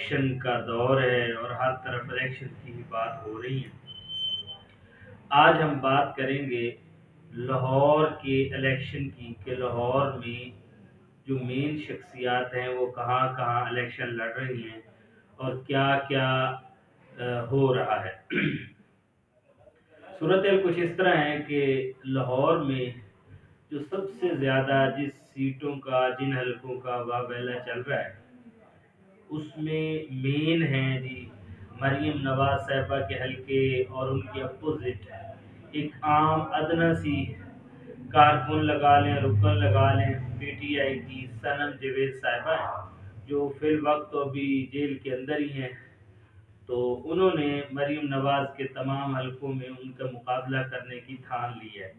Election का दौर है और हर तरफ इलेक्शन की ही बात हो रही है। आज हम बात करेंगे लाहौर के इलेक्शन की कि लाहौर में जो मेन शख्सियात हैं वो कहाँ कहाँ इलेक्शन लड़ रही हैं और क्या क्या हो रहा है। सूरत कुछ इस तरह है कि लाहौर में जो सबसे ज़्यादा जिस सीटों का जिन हलकों का वावेला चल रहा है उसमें मेन है जी मरीम नवाज साहिबा के हलके और उनके अपोजिट एक आम अदना सी कारकुन लगा लें रुकन लगा लें पीटीआई की सनम जवेद साहिबा हैं जो फिल वक्त तो अभी जेल के अंदर ही हैं। तो उन्होंने मरीम नवाज के तमाम हलकों में उनका मुकाबला करने की ठान ली है।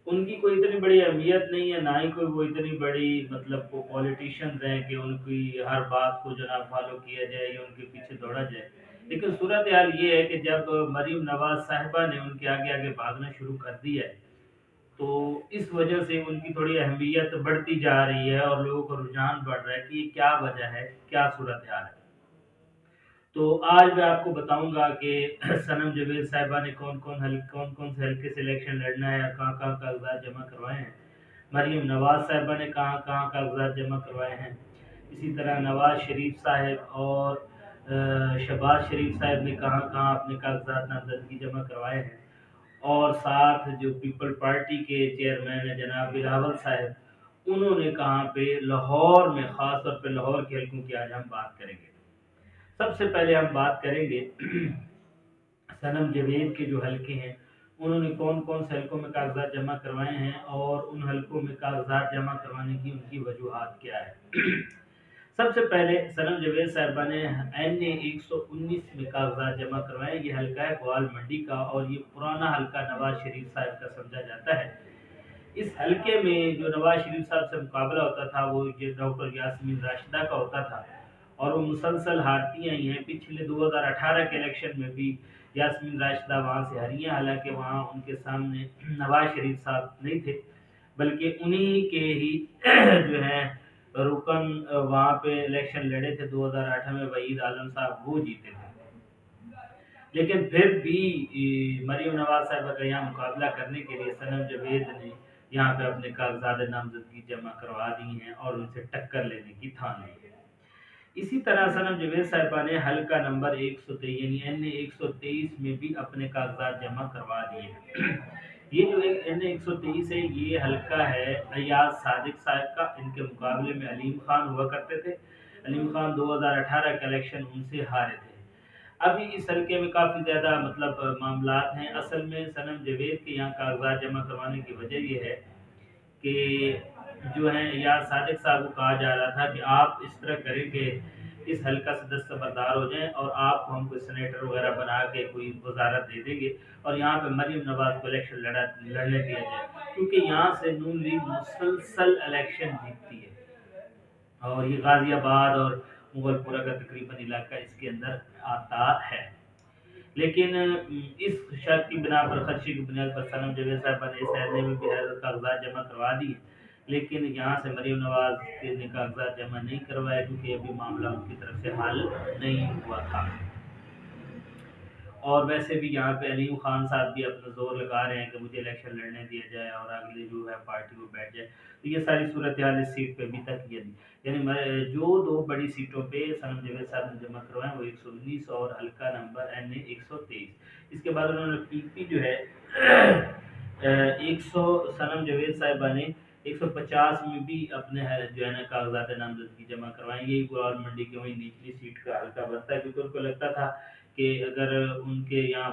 उनकी कोई इतनी बड़ी अहमियत नहीं है, ना ही कोई वो इतनी बड़ी मतलब वो पॉलिटिशियंस हैं कि उनकी हर बात को जनाब फॉलो किया जाए या उनके पीछे दौड़ा जाए। लेकिन सूरत हाल ये है कि जब मरीम नवाज साहिबा ने उनके आगे आगे भागना शुरू कर दिया है तो इस वजह से उनकी थोड़ी अहमियत बढ़ती जा रही है और लोगों का रुझान बढ़ रहा है कि ये क्या वजह है, क्या सूरत हाल है। तो आज मैं आपको बताऊंगा कि सनम जवेद साहिबा ने कौन कौन से हल्के से इलेक्शन लड़ना है, कहाँ कहाँ कागजात जमा करवाए हैं। मरीम नवाज साहिबा ने कहाँ कहाँ कागजात जमा करवाए हैं। इसी तरह नवाज शरीफ साहब और शहबाज शरीफ साहब ने कहाँ कहाँ अपने कागजात नामजदगी जमा करवाए हैं। और साथ जो पीपल पार्टी के चेयरमैन है जनाब बिलावल साहब, उन्होंने कहाँ पे लाहौर में, ख़ास तौर पे लाहौर के हलकों की आज हम बात करेंगे। सबसे पहले हम बात करेंगे सनम जवेद के जो हलके हैं उन्होंने कौन कौन से हलकों में कागजात जमा करवाए हैं और उन हलकों में कागजात जमा करवाने की उनकी वजूहात क्या है। सबसे पहले सनम जवेद साहिबा ने NA 119 में कागजात जमा करवाए। ये हलका है ग्वाल मंडी का और ये पुराना हलका नवाज शरीफ साहब का समझा जाता है। इस हलके में जो नवाज शरीफ साहब से मुकाबला होता था वो ये डॉक्टर यास्मीन राशिदा का होता था और वो मुसलसल हारती आई हैं। पिछले 2018 के इलेक्शन में भी यास्मीन राशिदा वहाँ से हारी हैं, हालांकि वहाँ उनके सामने नवाज शरीफ साहब नहीं थे बल्कि उन्हीं के ही जो है रुकन वहाँ पे इलेक्शन लड़े थे 2008 में, वहीद आलम साहब वो जीते थे। लेकिन फिर भी मरीम नवाज साहिबा का यहाँ मुकाबला करने के लिए सनम जवेद ने यहाँ पे अपने कागजात नामजदगी जमा करवा दी हैं और उनसे टक्कर लेने की ठान ली है। इसी तरह सनम जवेद साहिबा ने हल्का नंबर 123 यानी NA 123 में भी अपने कागजात जमा करवा दिए हैं। ये जो NA 123 है ये हल्का है अयाज सादिक साहब का। इनके मुकाबले में अलीम खान हुआ करते थे। अलीम खान 2018 का इलेक्शन उनसे हारे थे। अभी इस हल्के में काफ़ी ज़्यादा मतलब मामलात हैं। असल में सनम जवेद के यहाँ कागजात जमा करवाने की वजह ये है कि जो है या सादिक साहब को कहा जा रहा था कि आप इस तरह करें कि इस हल्का सदस्य खबरदार हो जाएं और आपको हम कोई सेनेटर वगैरह बना के कोई वजारत दे देंगे और यहाँ पे मरीम नवाज को इलेक्शन लड़ने दिया जाए, क्योंकि यहाँ से नून लीग मुसलसल इलेक्शन जीतती है और ये गाजियाबाद और मुगलपुरा का तकरीबन इलाका इसके अंदर आता है। लेकिन इस शर्त की बिना पर, खदशे की बुनियाद पर सनम जवेद साहब ने इस एरिया में भी कागजात जमा करवा दिए, लेकिन यहाँ से मरीम नवाज के कागजात जमा नहीं करवाए क्योंकि अभी मामला उनकी तरफ से हल नहीं हुआ था। और वैसे भी यहाँ पे अलीम खान साहब भी अपना जोर लगा रहे हैं कि मुझे इलेक्शन लड़ने दिया जाए और अगले जो है पार्टी को बैठ जाए। तो ये सारी सूरत हाल इस सीट पे अभी तक यानी जो दो बड़ी सीटों पे सनम जवेद साहब ने जमा करवाए वो 119 और हल्का नंबर NA 123। इसके बाद उन्होंने PP जो है 100 सनम जवेद साहिबा ने 150 में भी अपने जो है ना कागजात नामजदगी जमा करवाए। यही ग्वाल मंडी के वही निचली सीट का हल्का बनता है क्योंकि उनको लगता था कि अगर उनके यहाँ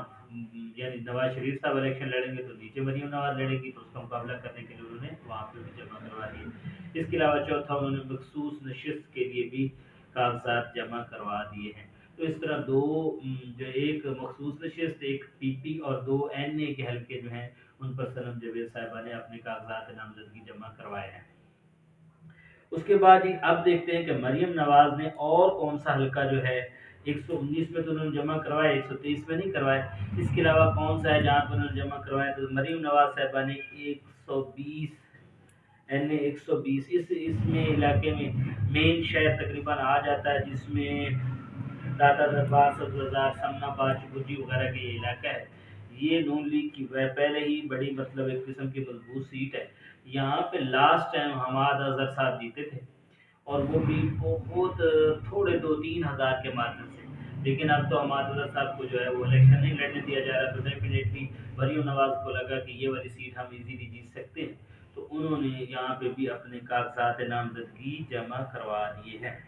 यानी नवाज शरीफ साहब इलेक्शन लड़ेंगे तो नीचे मरीम नवाज लड़ेगी, तो उसका मुकाबला करने के लिए उन्होंने वहाँ पे भी जमा करवा दिए। इसके अलावा चौथा उन्होंने मखसूस नशिस्त के लिए भी कागजात जमा करवा दिए हैं। तो इस तरह दो जो एक मखसूस नशिस्त, एक PP और 2 NA के हल्के जो हैं उन पर सनम जवेद साहिबा ने अपने कागजात नामजदगी जमा करवाए हैं। उसके बाद ही अब देखते हैं कि मरीम नवाज ने और कौन सा हल्का जो है 119 में तो उन्होंने जमा करवाया, 123 में नहीं करवाया। इसके अलावा कौन सा है जहाँ पर उन्होंने जमा करवाया, तो मरीम नवाज साहिबा ने 120 NA 120 इसमें इलाके में मेन शहर तकरीबन आ जाता है, जिसमें दादा दरबार सब्जदार समनाबाद गुज्जी वगैरह के ये इलाका है। ये नून लीग की वह पहले ही बड़ी मतलब एक किस्म की मजबूत सीट है। यहाँ पे लास्ट टाइम हमाद अजहर साहब जीते थे, और वो भी बहुत थोड़े 2-3 हज़ार के मार्जिन से। लेकिन अब तो हमाद अजहर साहब को जो है वो इलेक्शन नहीं लड़ने दिया जा रहा, तो डेफिनेटली मरीम नवाज को लगा कि ये वाली सीट हम इजीली जीत सकते हैं, तो उन्होंने यहाँ पे भी अपने कागजात नामजदगी जमा करवा दिए हैं।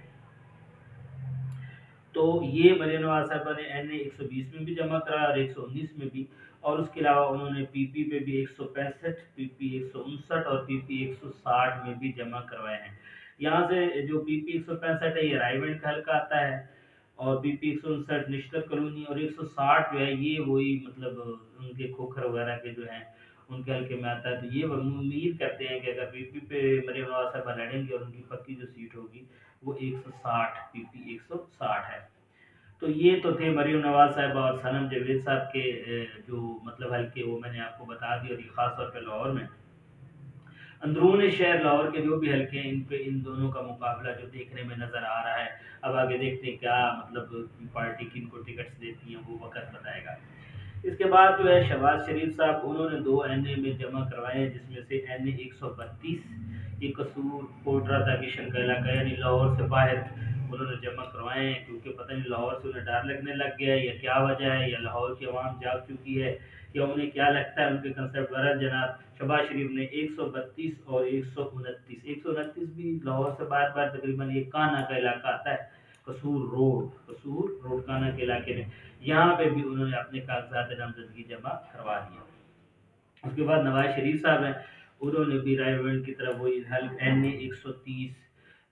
तो ये मरीम नवाज साहबा ने NA 120 में भी जमा कराया और 119 में भी, और उसके अलावा उन्होंने PP पे भी 165, PP 159 और PP 160 में भी जमा करवाए हैं। यहाँ से जो PP 165 है ये रायगढ़ का हल्का आता है, और PP 159 निश्तर कॉलोनी, और 160 जो है ये वही मतलब उनके खोखर वगैरह के जो हैं उनके हल्के में आता है। तो ये उम्मीद करते हैं कि अगर PP पे मरीम नवाज साहबा लड़ेंगे और उनकी पक्की जो सीट होगी वो 160 PP 160 है। तो ये तो थे मरीम नवाज साहब और सनम जवेद साहब के जो मतलब हल्के, वो मैंने आपको बता दी। और ये खास तौर पे लाहौर में अंदरून शहर लाहौर के जो भी हल्के हैं, इन पे इन दोनों का मुकाबला जो देखने में नजर आ रहा है। अब आगे देखते हैं क्या मतलब पार्टी किन को टिकट्स देती है, वो वक्त बताएगा। इसके बाद जो है शहबाज शरीफ साहब, उन्होंने 2 NA में जमा करवाए हैं, जिसमें से NA 132 ये कसूर कोटरा दागिशन का इलाका यानी लाहौर से बाहर उन्होंने जमा करवाए हैं, क्योंकि पता नहीं लाहौर से उन्हें डर लगने लग गया है या क्या वजह है, या लाहौर की आवाम जाग चुकी है, या उन्हें क्या लगता है उनके कंसेप्ट। बहरहाल जनाब शहबाज शरीफ ने 132 और 129 भी लाहौर से बाहर बाहर तकरीबन ये काना का इलाका आता है, कसूर रोड काना के इलाके में, यहाँ पे भी उन्होंने अपने कागजात नामजदगी जमा करवा दिया। उसके बाद नवाज शरीफ साहब हैं, उन्होंने भी रायगढ़ की तरफ वही NA 130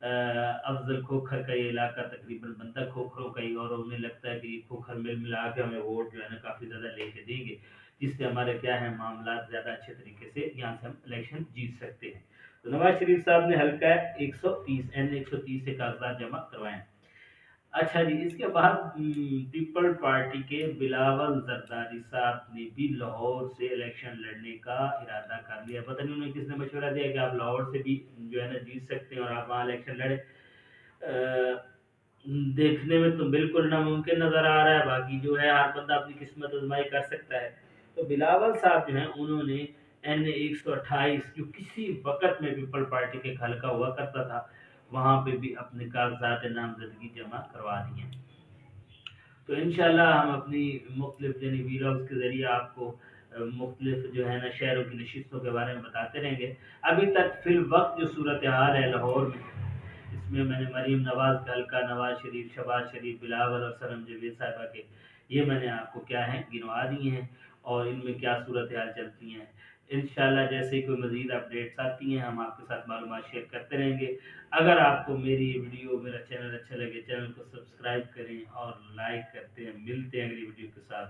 अफजल खोखर का ये इलाका तकरीबन बनता खोखरों का ही, और उन्हें लगता है कि खोखर मिल मिला के हमें वोट जो है ना काफ़ी ज़्यादा लेके देंगे, जिससे हमारे क्या है मामला ज़्यादा अच्छे तरीके से यहाँ से हम इलेक्शन जीत सकते हैं। तो नवाज शरीफ साहब ने हल्का 130 NA 130 से कागजात जमा करवाए हैं। अच्छा जी, इसके बाद पीपल पार्टी के बिलावल जरदारी साहब ने भी लाहौर से इलेक्शन लड़ने का इरादा कर लिया। पता नहीं उन्हें किसने मशवरा दिया कि आप लाहौर से भी जो है ना जीत सकते हैं और आप वहाँ इलेक्शन लड़े। देखने में तो बिल्कुल नामुमकिन नजर आ रहा है, बाकी जो है हर बंदा अपनी किस्मत आजमाई कर सकता है। तो बिलावल साहब जो हैं उन्होंने NA 128 जो किसी वक्त में पीपल पार्टी के हल्का हुआ करता था, वहाँ पे भी अपने कागजात नामजदगी जमा करवा दिए। तो इंशाल्लाह हम अपनी मुख्तलिफ यानी वीलॉग्स के ज़रिए आपको मुख्तलिफ जो है ना शहरों की नशिस्तों के बारे में बताते रहेंगे। अभी तक फिल वक्त जो सूरत हाल है लाहौर में, इसमें मैंने मरीम नवाज का हल्का, नवाज शरीफ, शहबाज शरीफ, बिलावल और सनम जवेद साहिबा के ये मैंने आपको क्या है गिनवा दिए हैं, और इनमें क्या सूरत हाल चलती हैं। इंशाल्लाह जैसे ही कोई मज़ीद अपडेट्स आती हैं हम आपके साथ मालूमात शेयर करते रहेंगे। अगर आपको मेरी वीडियो मेरा चैनल अच्छा लगे, चैनल को सब्सक्राइब करें और लाइक करते हैं। मिलते हैं अगली वीडियो के साथ।